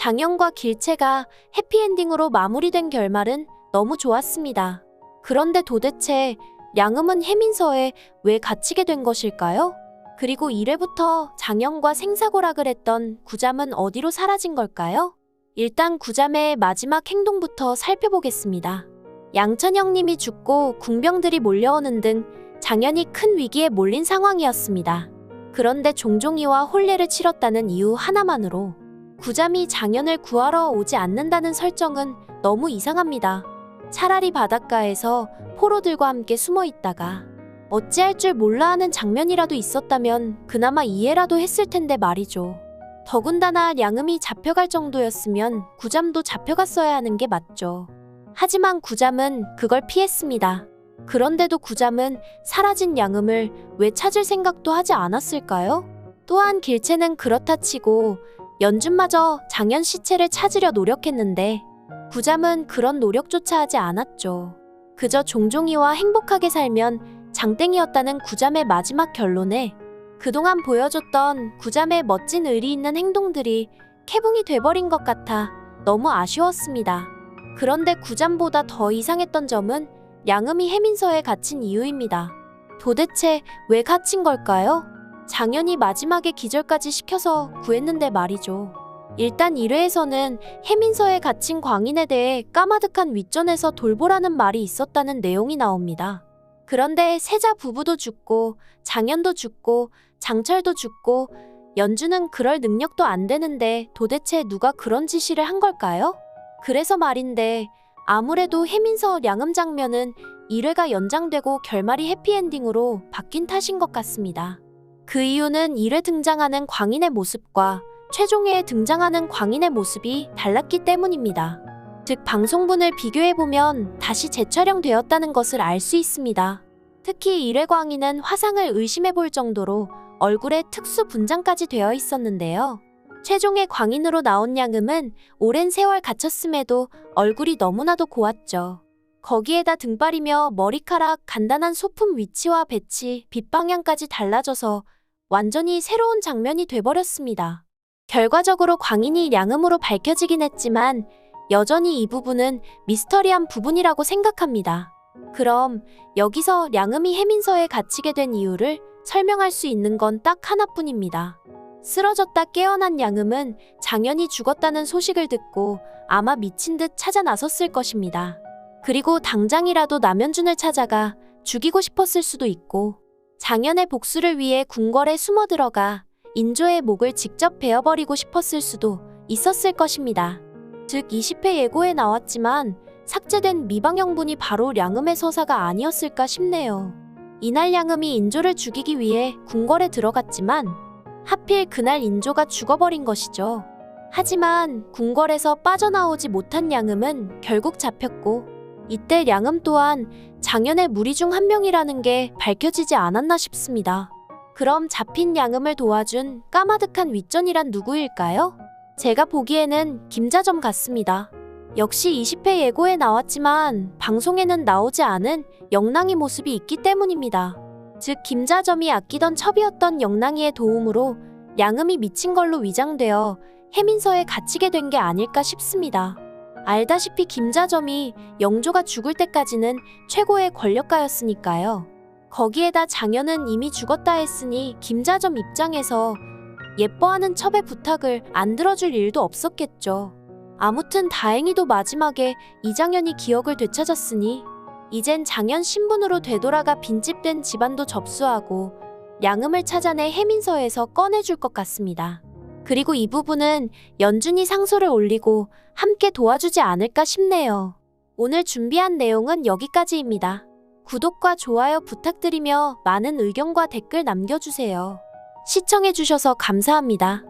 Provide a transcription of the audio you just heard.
장현과 길채가 해피엔딩으로 마무리된 결말은 너무 좋았습니다. 그런데 도대체 양음은 해민서에 왜 갇히게 된 것일까요? 그리고 1회부터 장현과 생사고락을 했던 구잠은 어디로 사라진 걸까요? 일단 구잠의 마지막 행동부터 살펴보겠습니다. 양천 형님이 죽고 궁병들이 몰려오는 등 장현이 큰 위기에 몰린 상황이었습니다. 그런데 종종이와 혼례를 치렀다는 이유 하나만으로 구잠이 장현을 구하러 오지 않는다는 설정은 너무 이상합니다. 차라리 바닷가에서 포로들과 함께 숨어 있다가 어찌할 줄 몰라 하는 장면이라도 있었다면 그나마 이해라도 했을 텐데 말이죠. 더군다나 양음이 잡혀갈 정도였으면 구잠도 잡혀갔어야 하는 게 맞죠. 하지만 구잠은 그걸 피했습니다. 그런데도 구잠은 사라진 양음을 왜 찾을 생각도 하지 않았을까요? 또한 길채는 그렇다 치고 연준마저 장현 시체를 찾으려 노력했는데 구잠은 그런 노력조차 하지 않았죠. 그저 종종이와 행복하게 살면 장땡이었다는 구잠의 마지막 결론에 그동안 보여줬던 구잠의 멋진 의리 있는 행동들이 캐붕이 돼버린 것 같아 너무 아쉬웠습니다. 그런데 구잠보다 더 이상했던 점은 양음이 해민서에 갇힌 이유입니다. 도대체 왜 갇힌 걸까요? 장현이 마지막에 기절까지 시켜서 구했는데 말이죠. 일단 1회에서는 해민서에 갇힌 광인에 대해 까마득한 윗전에서 돌보라는 말이 있었다는 내용이 나옵니다. 그런데 세자 부부도 죽고 장현도 죽고 장철도 죽고 연주는 그럴 능력도 안 되는데 도대체 누가 그런 지시를 한 걸까요? 그래서 말인데 아무래도 해민서 양음 장면은 1회가 연장되고 결말이 해피엔딩으로 바뀐 탓인 것 같습니다. 그 이유는 1회 등장하는 광인의 모습과 최종회에 등장하는 광인의 모습이 달랐기 때문입니다. 즉 방송분을 비교해보면 다시 재촬영되었다는 것을 알 수 있습니다. 특히 1회 광인은 화상을 의심해볼 정도로 얼굴에 특수 분장까지 되어 있었는데요. 최종의 광인으로 나온 양음은 오랜 세월 갇혔음에도 얼굴이 너무나도 고왔죠. 거기에다 등발이며 머리카락, 간단한 소품 위치와 배치, 빛 방향까지 달라져서 완전히 새로운 장면이 돼버렸습니다. 결과적으로 광인이 양음으로 밝혀지긴 했지만 여전히 이 부분은 미스터리한 부분이라고 생각합니다. 그럼 여기서 양음이 해민서에 갇히게 된 이유를 설명할 수 있는 건 딱 하나뿐입니다. 쓰러졌다 깨어난 양음은 장현이 죽었다는 소식을 듣고 아마 미친 듯 찾아 나섰을 것입니다. 그리고 당장이라도 남현준을 찾아가 죽이고 싶었을 수도 있고 장현의 복수를 위해 궁궐에 숨어 들어가 인조의 목을 직접 베어버리고 싶었을 수도 있었을 것입니다. 즉 20회 예고에 나왔지만 삭제된 미방영분이 바로 양음의 서사가 아니었을까 싶네요. 이날 양음이 인조를 죽이기 위해 궁궐에 들어갔지만 하필 그날 인조가 죽어버린 것이죠. 하지만 궁궐에서 빠져나오지 못한 양음은 결국 잡혔고 이때 양음 또한 장현의 무리 중 한 명이라는 게 밝혀지지 않았나 싶습니다. 그럼 잡힌 양음을 도와준 까마득한 윗전이란 누구일까요? 제가 보기에는 김자점 같습니다. 역시 20회 예고에 나왔지만 방송에는 나오지 않은 영랑이 모습이 있기 때문입니다. 즉 김자점이 아끼던 첩이었던 영랑이의 도움으로 양음이 미친 걸로 위장되어 해민서에 갇히게 된 게 아닐까 싶습니다. 알다시피 김자점이 영조가 죽을 때까지는 최고의 권력가였으니까요. 거기에다 장현은 이미 죽었다 했으니 김자점 입장에서 예뻐하는 첩의 부탁을 안 들어줄 일도 없었겠죠. 아무튼 다행히도 마지막에 이장현이 기억을 되찾았으니 이젠 장현 신분으로 되돌아가 빈집된 집안도 접수하고 양음을 찾아내 해민서에서 꺼내줄 것 같습니다. 그리고 이 부분은 연준이 상소를 올리고 함께 도와주지 않을까 싶네요. 오늘 준비한 내용은 여기까지입니다. 구독과 좋아요 부탁드리며 많은 의견과 댓글 남겨주세요. 시청해주셔서 감사합니다.